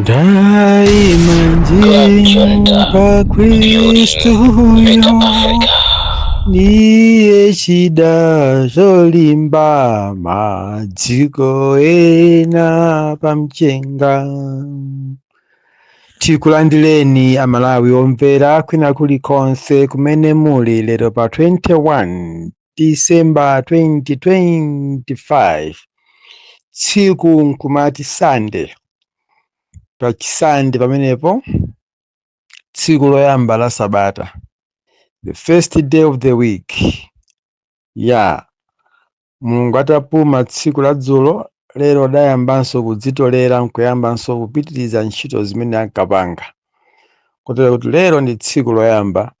Daima njimpa Kristu yo niye chida cholimba madziko ena pamchenga. Tikulandireni Amalawi omvera kwina kulikonse kumene muli lero pa 21 December 2025 tsiku nkumati Sunday. Pa chisande pamenepo tsiku loyamba la Sabata, the first day of the week. Mulungu atapuma tsiku la dzulo, lero dayambanso kudzitolera nkuyambanso kupitiriza ntchito zimene ankapanga. Kotero kuti lero ndi tsiku loyamba,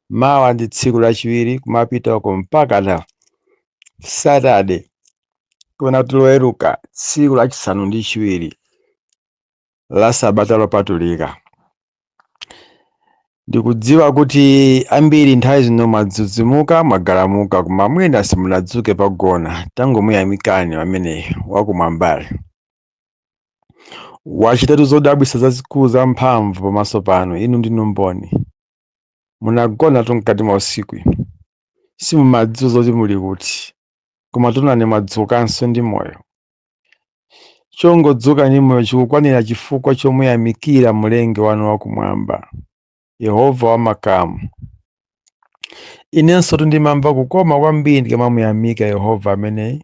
mawa ndi tsiku lachiwiri, kumapita uko mpaka na Saturday kuna kuti loweruka tsiku lachisanu ndi chiwiri la Sabata lopatulika. Ndikudziwa kuti ambiri nthawi zino mwadzudzimuka mwagalamuka, koma mwina simunadzuke pagona. Tangomuyamikani amene wakumwambali. Wachitatu zodabwitsa zazikulu za mphamvu pamaso panu, inu ndinu mboni. Munagona mkati mwa usiku, simumadziwa zoti muli kuti, koma tunani mwadzukanso ndi moyo. Chongodzuka ndi moyo chikukwanira chifukwa chomuyamikira Mlengi wanu wakumwamba, Yehova wamakamu. Inenso ndimamva kukoma kwambiri ndikamamuyamika Yehova ameneyi,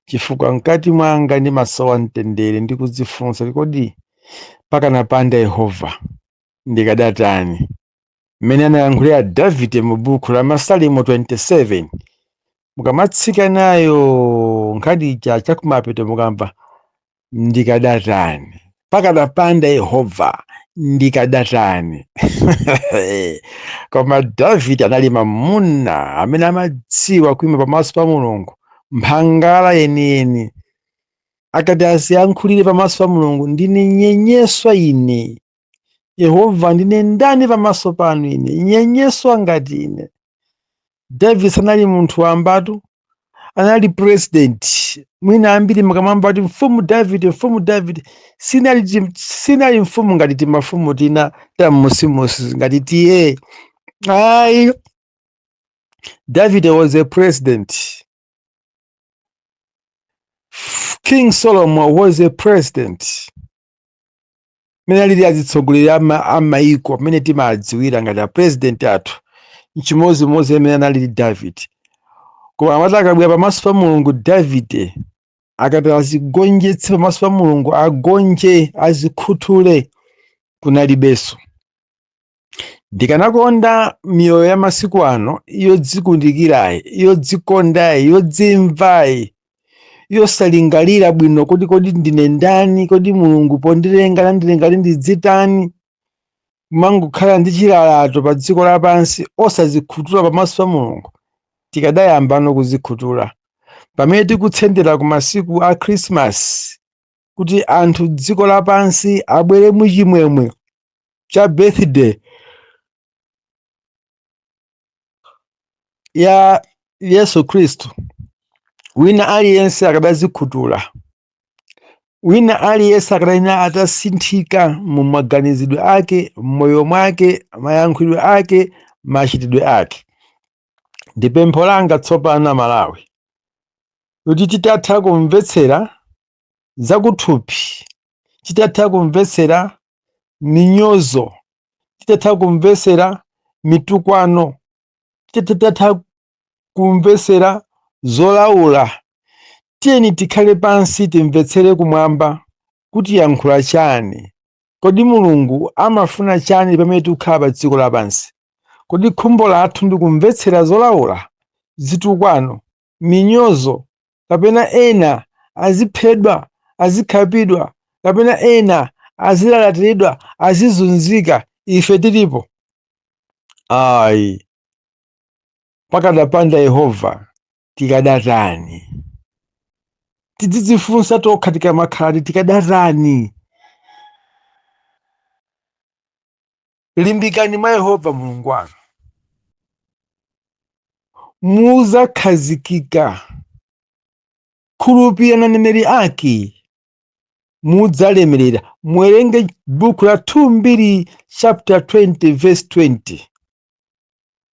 chifukwa mkati mwanga ndimasowa mtendere ndi kudzifunsa kodi pakanapanda Yehova ndikadatani. Mmene anayankhulira Davide mu buku la Masalimo 27, mukamatsika nayo nkhani chakumapeto mukamva ndikadatani, pakanapanda Yehova ndikadatani. Koma Davide anali mamuna amene amadziwa kuima pamaso pa Mulungu, mphangala yeniyeni. Akati asiyankhulire pamaso pa Mulungu, ndine nyenyeswa ine, Yehova ndine ndani pamaso panu ine, nyenyeswa ngati ine. Davide sanali munthu wambatu, anali president. Mwina ambiri mukamamba kuti mfumu Davide, sinali mfumu ngati timafumu tina tamusimusi ngati tiye. Ayi, David was a president. King Solomon was a president. Mene alili azitsogolera amaiko mene timadziwira ngati a president athu. Nchimozimozi amene analili David. Koma amati akabwera pamaso pa Mulungu, Davide akati azigonjetse pamaso pa Mulungu, agonje azikhuthule, kunalibenso. Ndikanakonda miyoyo ya masiku ano yodzikundikirayi, yodzikondayi, yodzimvayi, yosalingalira bwino kodi ndine ndani, kodi Mulungu pondilenga landilengali ndidzitani, mangokhala ndi chilalato pa dziko lapansi osazikhuthula pamaso pa Mulungu. Tikadayamba kuzikhuthula pamene tikutsendera ku masiku a Christmas, kuti anthu dziko lapansi abwere muchimwemwe cha birthday ya Yesu Kristu. Wina aliyense akadazikhuthula, wina aliyense akadayina atasinthika mu maganizidwe ake, mmoyo mwake, mayankhulidwe ake, machitidwe ake. Ndi pempho langa tsopano Malawi kuti titatha kumvetsera zakuthupi, titatha kumvetsera minyozo, titatha kumvetsera mitukwano, titatha kumvetsera zolaula, tiyeni tikhale pansi timvetsere kumwamba kuti yankhula chani. Kodi Mulungu amafuna chani pamene tikukhala pa dziko lapansi? Kodi khumbo lathu ndi kumvetsera zolaula, zitukwano, minyozo, kapena ena aziphedwa, azikhapidwa, kapena ena azilalatilidwa, azizunzika, ife tilipo? Ayi, pakanapanda Yehova tikadatani. Tidzidzifunsa tokha tikamakhala tikadatani. Limbikani mwa Yehova Mulungu wanu, muzakhazikika. Khulupirira aneneri ake, mudzalemerera. Muwerenge buku la 2 chapter 20 verse 20.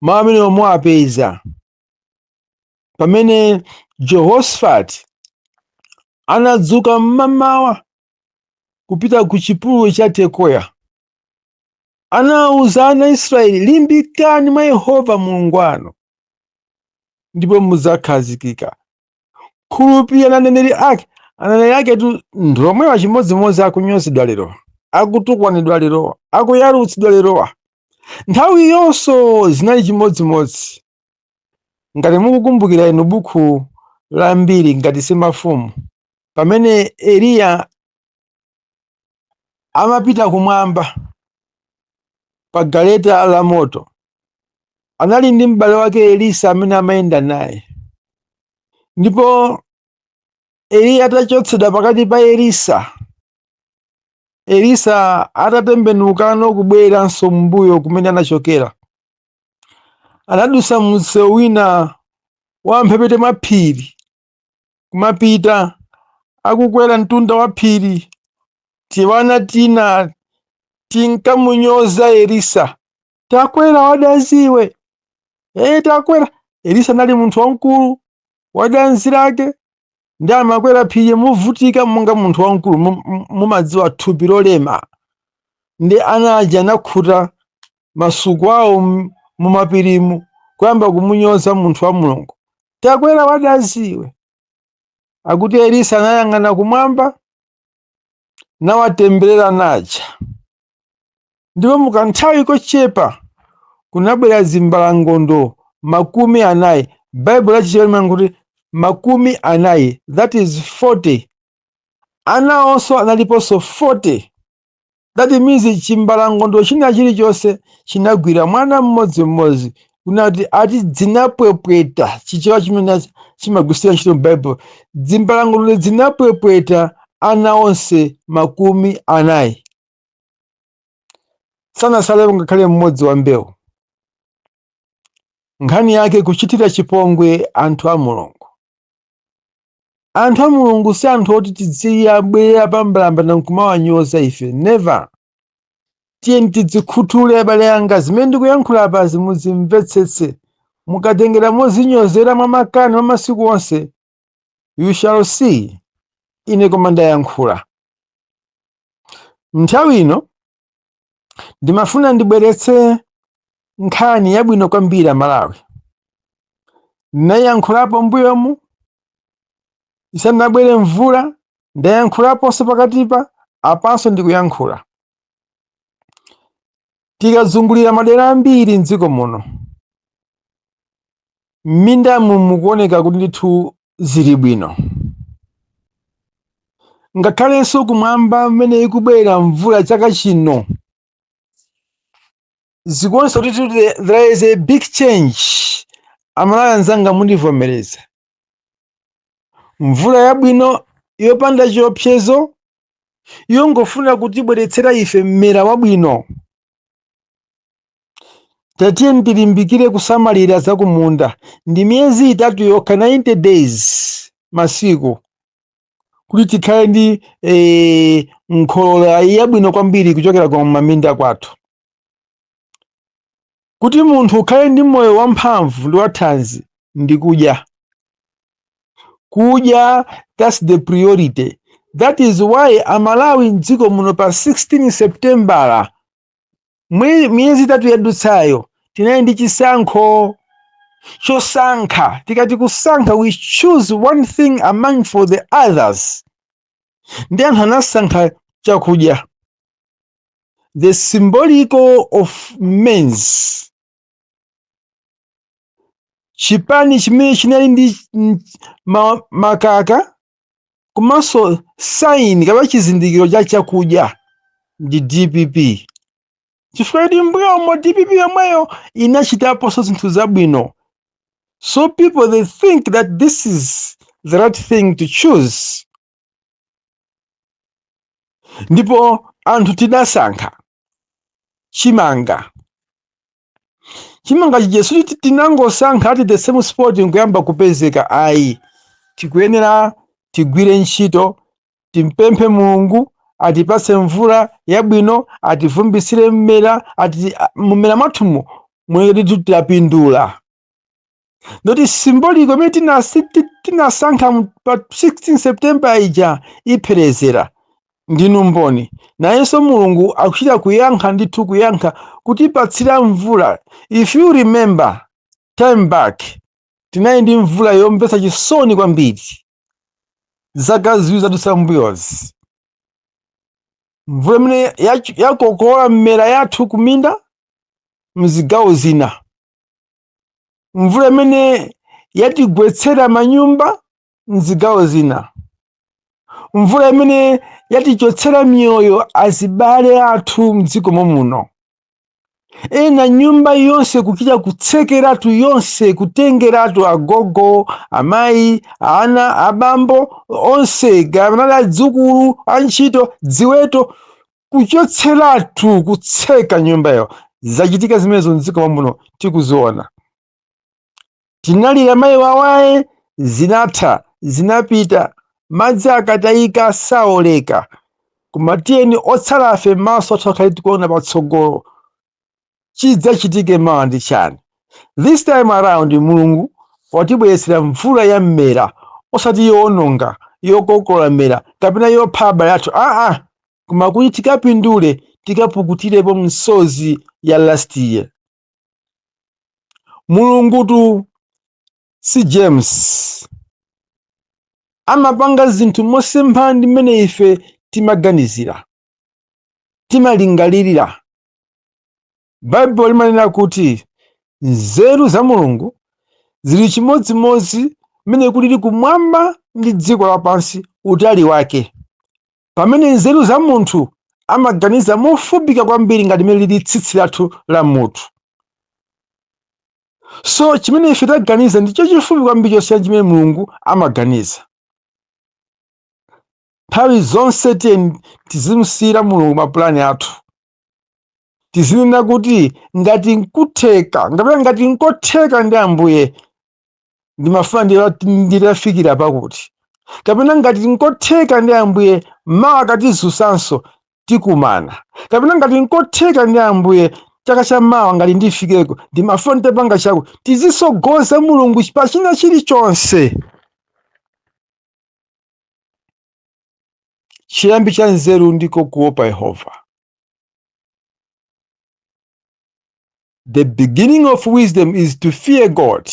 Mawu amene muwapeza pamene Jehoshaphat anadzuka mmamawa kupita ku chipululu cha Tekoya. Anawuza ana Israeli, limbikani mwa Yehova Mulungu wanu ndipo mudzakhazikika. Khulupirira aneneri ake. Aneneri ake ndiomwe wachimodzimodzi akunyozedwa lero, akutukwanidwa lero, akuyalutsidwa lerowa. Nthawi yonso zinali chimodzimodzi. Ngati mukukumbukira inu buku la Mbiri ngati si mafumu, pamene Eliya amapita kumwamba pa galeta la moto, anali ndi m'bale wake Elisa amene amayenda naye. Ndipo Eliya atachotsedwa pakati pa Elisa atatembenuka nokubweranso mbuyo kumene anachokera, anadusa msewu wina wa mphepete mwa phiri kumapita, akukwera mtunda wa phiri. Tiwana tina tinkamunyoza Elisa, takwera wadaziwe, takwera. Elisa nali munthu wamkulu, wadanzi lake ndi amakwera phiri muvutika monga munthu wamkulu, mumadziwa thupi lolema. Ndi anaja anakhuta masuku awo mumapirimu kuyamba kumunyoza munthu wa Mulungu, takwera wadaziwe. Akuti Elisa anayang'ana kumwamba nawatemberera naja. Ndipo mukanthawi kochepa kunabwera zimbalangondo 40. Baibulo lachichera kuti 40, that is 40. Ana onso analiponso 40. That means chimbalangondo china chilichonse chinagwira mwana mmodzimmodzi, kunati ati dzinapwepweta. Chichewa chimene chimagwirisira ntchito m'Baibulo. Zimbalangondo dzinapwepweta ana onse 40. Sanasalepo ngakhale mmodzi wa mbewu. Nkhani yake kuchitira chipongwe anthu a Mulungu. Anthu a Mulungu si anthu oti tidziyabwera pambalamba na nkumawanyoza ife. Never. Tiyeni tidzikhuthule abale anga, zimene ndikuyankhula apa muzimvetsetse. Mukatengera mozinyozera mwa makani mwa masiku onse, you shall see. Ine koma ndayankhula. Nthawi ino ndimafuna ndibweretse nkhani yabwino kwambiri Malawi. Ndayankhulapo mbuyomu isanabwere mvula, ndayankhulaponso pakatipa, apanso ndikuyankhula. Tikazungulira madera ambiri m'dziko muno, m'mindamu mukuoneka kuti ndithu zili bwino. Ngakhalenso kumwamba mmene ikubwera mvula chaka chino, zikuonesa kuti there is a big change. Amalawi anzanga mundivomereza. Mvula yabwino yopanda chiopsezo, yongofuna kutibweretsera ife mmera wabwino. Tatiye tilimbikire kusamalira za kumunda. Ndi miyezi 3 yokha, 90 days masiku, kuti tikhale ndi nkholola yabwino kwambiri kuchokera kwa maminda kwathu. Kuti munthu ukhale ndi moyo wamphamvu ndi wathanzi ndi kudya. Kudya, that's the priority. That is why Amalawi m'dziko muno pa 16 September, miyezi 3 yadutsayo, tinali ndi chisankho chosankha. Tikati kusankha, we choose one thing among for the others. Ndi anthu anasankha chakudya. The symbolical of maize. Chipani chimene chinali ndi makaka komanso saini kapena chizindikiro cha chakudya ndi DPP. Chifukwa kuti mbuyomo DPP yomweyo inachitaponso zinthu zabwino. So people, they think that this is the right thing to choose. Ndipo anthu tinasankha chimanga. Chimanga chijesu tinangosankha ati the same spot nkuyamba kupezeka. Ayi, tikuyenera tigwire ntchito, timpemphe Mulungu atipatse mvula yabwino, ativumbitsire mmera, mmera mwathumu mwene tipindula. Noti simboliko imene tinasankha pa 16 September ija ipherezera ndinu mboni. Nayenso Mulungu akuchita kuyankha ndithu kuyankha kutipatsira mvula. If you remember time back, tinali ndi mvula yomvetsa chisoni kwambiri zaka ziwiri zadutsa mbuyozi. Mvula imene yakokola mmera yathu kuminda mzigawo zina. Mvula imene yatigwetsera manyumba mzigawo zina. Mvula imene yatichotsera miyoyo azibale athu mdziko muno. Ena nyumba yonse kuchita kutsekeratu yonse, kutengeratu agogo, amayi, ana, abambo, onse, gavanali adzukulu, antchito, ziweto, kuchotseratu kutseka nyumbayo. Zachitika zimenezo mdziko muno tikuziona. Tinalira mayi wawaye, zinatha, zinapita, madzi akatayika saoleka. Koma tiyeni otsalafe maso athu akhale tikuona patsogolo. Chidzachitike mawa ndi chani. This time around Mulungu watibweresera mvula ya mmera, osati yowononga, yokokola mmera, kapena yopha abale athu. Koma kuti tikapindule, tikapukutirepo misozi ya last year. Mulungutu si James. Amapanga zinthu mosempha ndi mmene ife timaganizira, timalingalirira. Bible limanena kuti nzeru za Mulungu zili chimodzimodzi mmene kulili kumwamba ndi dziko lapansi utali wake. Pamene nzeru za munthu amaganiza mofupika kwambiri ngati mmene lili tsitsi lathu la munthu. So chimene ife taganiza ndicho chifupi kwambiri chosiyana chimene Mulungu amaganiza. Nthawi zonse tizimusiyira Mulungu mapulani athu. Tizinena kuti ngati nkutheka, ngati nkotheka ndi Ambuye ndimafuna nditafikira pakuti. Kapena ngati nkotheka ndi Ambuye mawa katizunsanso tikumana. Kapena ngati nkotheka ndi Ambuye chaka cha mawa ngati ndifikeko ndimafuna nditapanga chako. Tizisogoza Mulungu pa china chilichonse. Chiyambi cha nzeru ndiko kuopa Yehova. The beginning of wisdom is to fear God.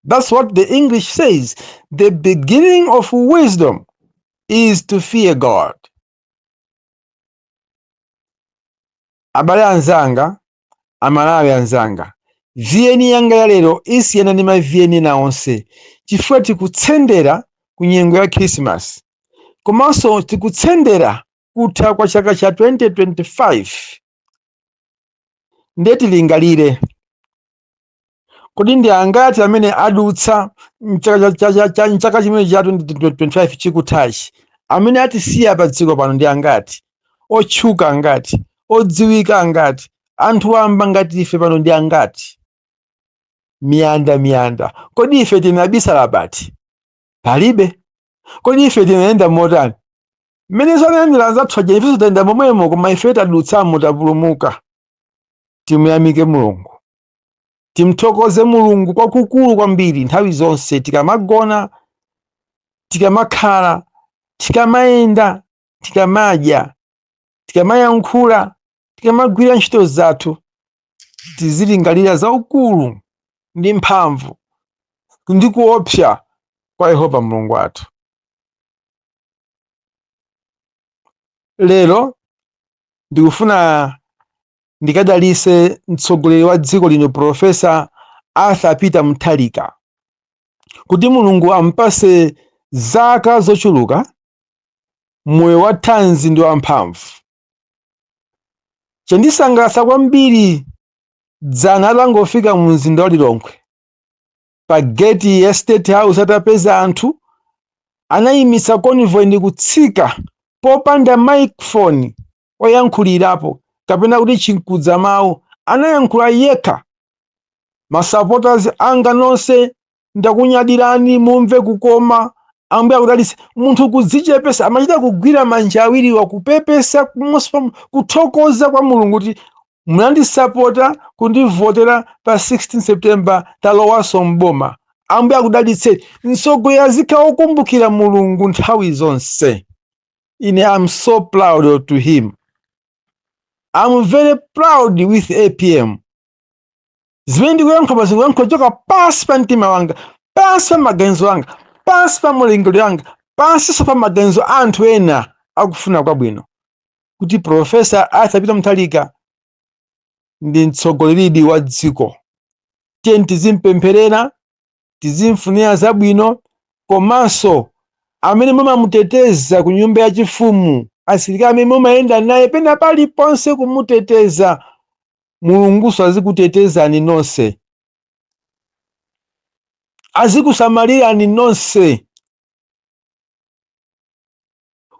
That's what the English says. The beginning of wisdom is to fear God. Abale anzanga, amalawi anzanga, vieni yanga ya lero isiyana ndi mavieni na onse. Chifukwa tikutsendera ku nyengo ya Christmas. Komanso tikutsendera kutha kwa chaka cha 2025. Ndeti lingalire. Kodi ndi angati amene adutsa mchaka chimene cha 2025 chikuthachi, amene atisiya pa dziko pano ndi angati? Otchuka angati? Odziwika angati? Anthu wamba ngati ife pano ndi angati? Miyanda. Kodi ife tinabisala bati? Palibe. Kodi ife tinayenda motani? Mmene zonayendera anzathu aja ifenso tayenda momwemo, koma ife tadutsamo tapulumuka. Timuyamike Mulungu. Timthokoze Mulungu kwakukulu kwambiri nthawi zonse, tikamagona, tikamakhala, tikamayenda, tikamadya, tikamayankhula, tikamagwira ntchito zathu. Tizilingalira zaukulu ndi mphamvu ndi kuopsa kwa Yehova Mulungu wathu. Lero ndikufuna ndikadalise mtsogoleri wa dziko lino Profesa Arthur Peter Mutharika kuti Mulungu ampase zaka zochuluka, moyo wa thanzi ndi wamphamvu. Chandisangalatsa kwambiri dzana atangofika mu mzinda wa Lilongwe, pa gate ya State House atapeza anthu, anayimitsa convoy ndi kutsika popanda microphone oyankhulirapo kapena kuti chinkudza mawu, anayankhula yekha. Ma supporters anga nonse ndakunyadirani, mumve kukoma, Ambuye akudalitse. Munthu kudzichepesa amachita kugwira manja awiriwa kupepesa kuthokoza kwa Mulungu kuti munandisapota kundivotera pa 16 September talowaso mboma. Ambuye akudalitse. Mtsogoleri azikhala okumbukira Mulungu nthawi zonse. I'm so proud to him. I'm very proud with APM. Zimene ndikuyankha mazikuyankha choka pansi pa mtima wanga, pansi pa maganizo anga, pansi pa mulingiro wanga, pansi pa maganizo anthu ena akufuna kwabwino. Kuti Profesa Arthur Peter Mutharika ndi mtsogoleri wa dziko. Tiye tizimpempherera, tizimfunira zabwino, komanso amene mumamuteteza ku nyumba yachifumu, asilikali amene mumayenda naye pena paliponse kumuteteza, Mulunguso azikutetezani nonse, azikusamalirani nonse.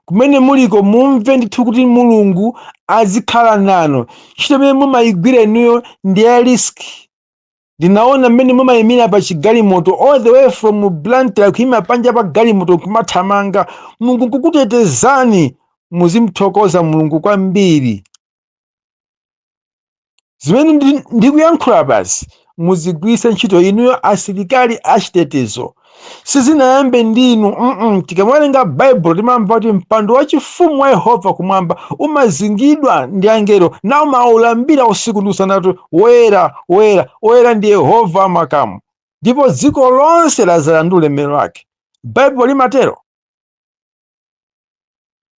Kumene muliko mumve ndithu kuti Mulungu azikhala nanu. Ntchito imene mumayigwira inuyo ndi ya riski. Ndinaona mmene mumayimira pa chigalimoto all the way from Blantyre kuyima panja pa galimoto kumathamanga. Mulungu kukutetezani, muzimthokoza Mulungu kwambiri. Zimene ndikuyankhula basi muzigwiritse ntchito inuyo asilikali achitetezo. Sizinayambe ndinu, tikamawerenga Baibulo timamva kuti mpando wachifumu wa Yehova kumwamba umazingidwa ndi angelo nawo maulambira usiku ndi usana kuti woyera, woyera, woyera ndi Yehova makamu, ndipo dziko lonse lazala ndi ulemerero wake. Baibulo limatero.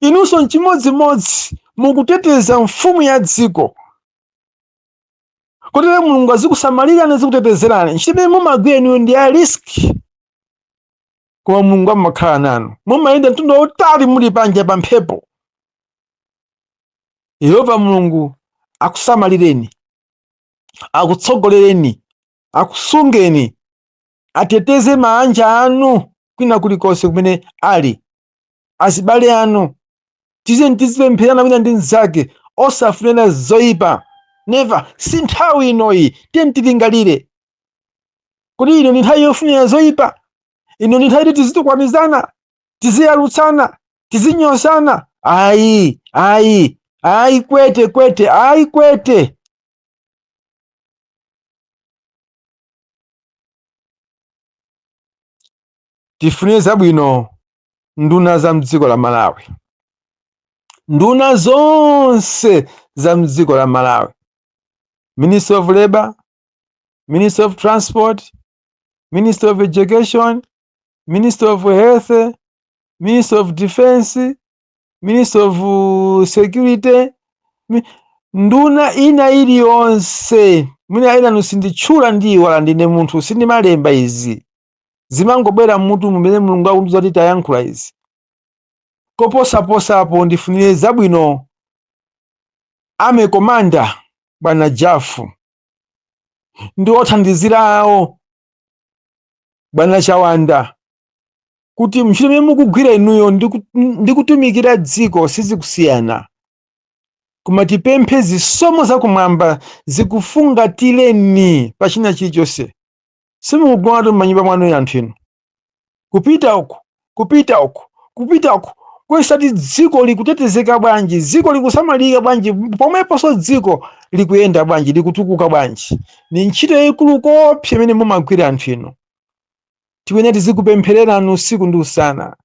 Inunso n'chimodzimodzi mukuteteza mfumu ya dziko. Kotero Mulungu azikusamalirani, azikutetezerani. Ntchito imene mumagwira inuyo ndi ya riski, koma Mulungu amakhala nanu. Mumayenda mtunda utali muli panja pa mphepo. Yehova Mulungu akusamalireni, akutsogolereni, akusungeni, ateteze manja anu kwina kulikonse kumene ali, azibale anu. Tizipempherana wina ndi mnzake, osafunana zoyipa. Never. Si nthawi inoyi tiye tilingalire kuti ino ni nthawi yofunira zoyipa. Ino ni nthawi tizitukwanizana, tiziyalutsana, tizinyozana. Ayi, kwete, kwete. Tifunire zabwino nduna za mdziko la Malawi, nduna zonse za mdziko la Malawi. Minister of Labor, Minister of Transport, Minister of Education, Minister of Health, Minister of Defense, Minister of Security, nduna ina iliyonse. Mwina ina nusinditchula ndiwala ndine munthu sindimalemba izi, zimangobwera mmutu mumene Mulungu akundiza kuti tayankhula izi. Koposaposapo ndifunire zabwino Army Commander Bwana Jafu ndi othandizira awo Bwana Chawanda, kuti ntchito imene mukugwira inuyo ndi kutumikira dziko sizikusiyana, koma tipemphe zisomo zakumwamba zikufungatireni pa china chilichonse. Simukugona m'manyumba mwanu anthu inu, kupita uku kwesati dziko likutetezeka bwanji, dziko likusamalika bwanji, pomweponso dziko likuyenda bwanji, likutukuka bwanji. Ni ntchito yayikulu kopsa imene mumagwira anthu inu. Tikwene tizikupemphererani usiku ndi usana,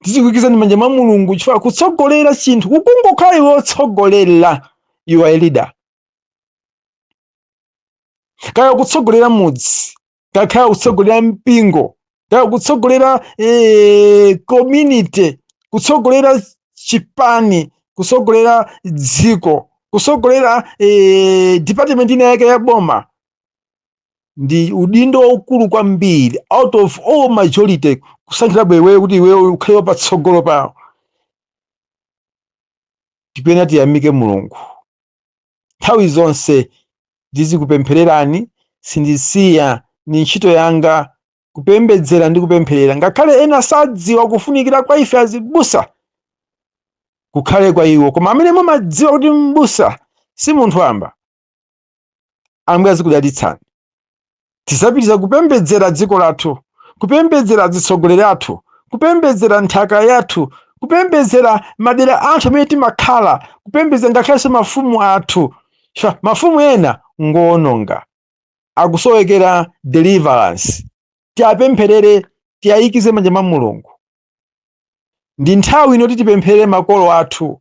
tizikuyikizani manja mwa Mulungu chifukwa kutsogolera chinthu kukungokhala iwe otsogolera. You are a leader. Kaya kutsogolera mudzi, kaya kutsogolera mpingo, kaya kutsogolera community, kutsogolera chipani, kutsogolera dziko, kutsogolera department ina yake ya boma, ndi udindo waukulu kwambiri. Out of all majority kusankhira bwewe kuti iwe ukhale patsogolo pawo. Tipena tiyamike Mulungu nthawi zonse. Ndizikupemphererani, sindisiya, ni ntchito yanga kupembedzera ndi kupempherera. Ngakhale ena sadziwa kufunikira kwa ife azibusa kukhale kwa iwo, koma amene mumadziwa kuti mbusa si munthu amba, Ambuye azikudalitsani. Tisapitiriza kupembedzera dziko lathu, kupembedzera atsogoleri athu, kupembedzera nthaka yathu, kupembedzera madera anthu amene timakhala, kupembedzera ngakhalenso mafumu athu. Mafumu ena ngoononga, akusowekera deliverance. Tiyapempherere, tiyayikize manja mwa Mulungu. Ndi nthawi inoti tipempherere makolo athu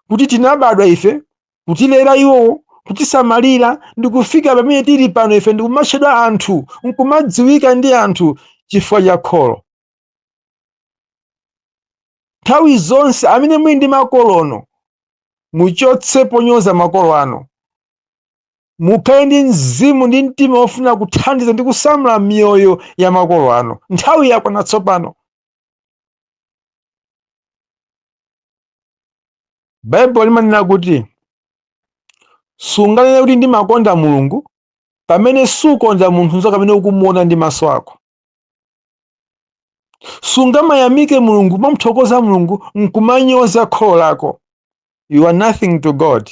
kuti tinabadwa ife, kutilera iwowo, kutisamalira ndi kufika pamene tili pano ife ndi kumatchedwa anthu, nkumadziwika ndi anthu chifukwa cha kholo. Nthawi zonse amene muli ndi makolono, muchotse ponyoza makolo anu. Mukhale ndi mzimu ndi mtima wofuna kuthandiza ndi kusamala miyoyo ya makolo anu. Nthawi yakwana tsopano. Baibulo limanena kuti sunganene kuti ndimakonda Mulungu pamene sukonda munthu kamene ukumuona ndi maso ako. Sungamayamike Mulungu, mamuthokoza Mulungu, nkumanyoza kholo lako. You are nothing to God.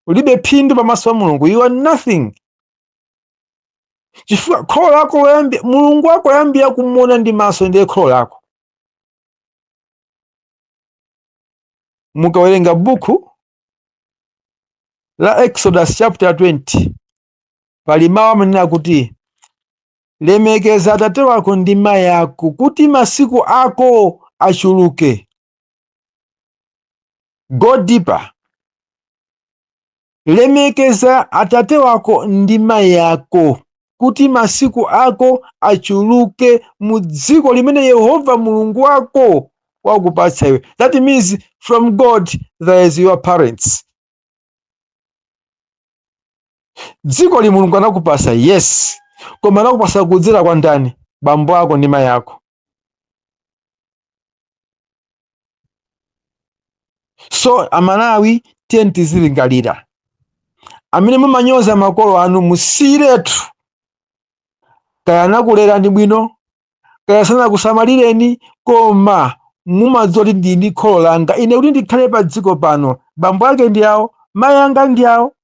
Ulibe phindu pamaso pa Mulungu. You are nothing. Chifukwa kholo lako Mulungu wako yambira kumuona ndi maso ndiye kholo lako. Mukawerenga buku la Exodus chapter 20 pali mawu amanena kuti lemekeza atate wako ndi mayi ako kuti masiku ako achuluke. Go deeper. Lemekeza atate wako ndi mayi ako kuti masiku ako achuluke mu dziko limene Yehova Mulungu wako wakupatsa iwe. That means from God there is your parents. Dziko li Mulungu anakupasa, yes, koma anakupasa kudzera kwa ndani? Bambo ako ndi mayi ako. So amalawi tiye tizilingalira. Amene mumanyoza makolo anu musiretu. Kaya anakulera ndi bwino, kaya sanakusamalireni, koma mumadziwa kuti ndi kholo langa ine kuti ndikhale pa dziko pano. Bambo ake ndi awo, mayi anga ndi awo.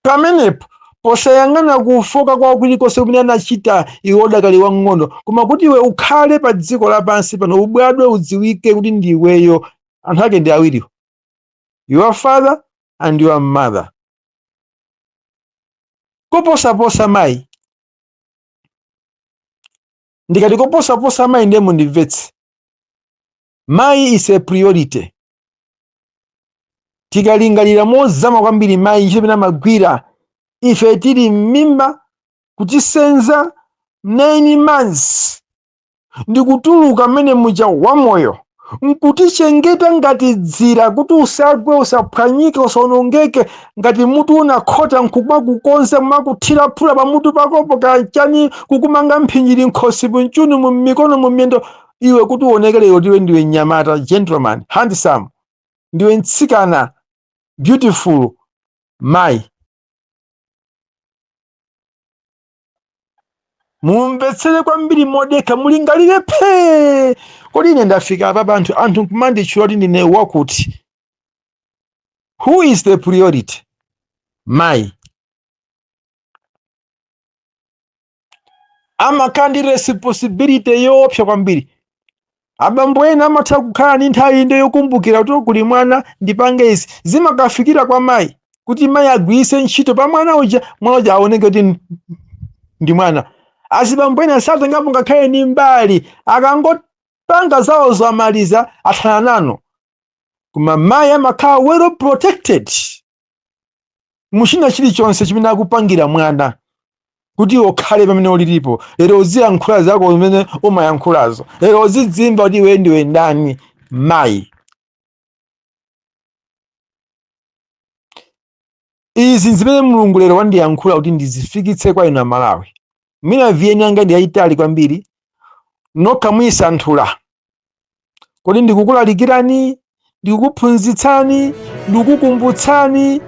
Pamenepo posayang'ana kufoka kwa kulikonse kumene anachita iwe odakali wang'ono, koma kuti iwe ukhale pa dziko lapansi pano, ubadwe udziwike kuti ndi iweyo. Anthu ake ndi awiriwo, your father and your mother. Koposaposa mayi. Ndikati koposaposa mayi ndiye mundimvetse. Mayi is a priority. Tikalingalira mozama kwambiri mayi ntchito imene amagwira, ife tili m'mimba kutisenza 9 months ndi kutuluka mmene muja wamoyo, nkutichengeta ngati dzira kuti usagwe, usaphwanyike, usaonongeke. Ngati mutu unakhota nkubwa kukonza makuthira phula pamutu pakopo kachani, kukumanga mphinjiri nkhosi punchunu mumikono mumiyendo, iwe kuti uonekere iwe ndiwe nyamata, gentleman, handsome, ndiwe mtsikana, beautiful mayi. Mumvetsere kwambiri modeka, mulingalire phe. Kodi ine ndafika apa anthu nkumanditchula kuti ndine wakuti. Who is the priority? Mayi. Amakhala ndi responsibility yoopsa kwambiri. Abambo ena amatha kukhala ndi nthawi inde yokumbukira kuti kuli mwana ndipange izi. Zimakafikira kwa mayi kuti mayi agwiritse ntchito pa mwana uja aoneke kuti ndi mwana. Azibambo ena satengapo ngakhale ni mbali, akangopanga zawo zamaliza athana nano. Koma mayi amakhala well protected muchina chilichonse chimene akupangira mwana, kuti ukhale pamene ulilipo. Lero uziyankhula zako zimene umayankhulazo, lero uzidzimba kuti iwe ndiwe ndani. Mayi. Izi zimene Mulungu lero wandiyankhula kuti ndizifikitse kwa inu amalawi. Mina viyeni anga ndi yayitali kwambiri, nokha muyisanthula. Kodi ndikukulalikirani, ndikukuphunzitsani, ndikukukumbutsani,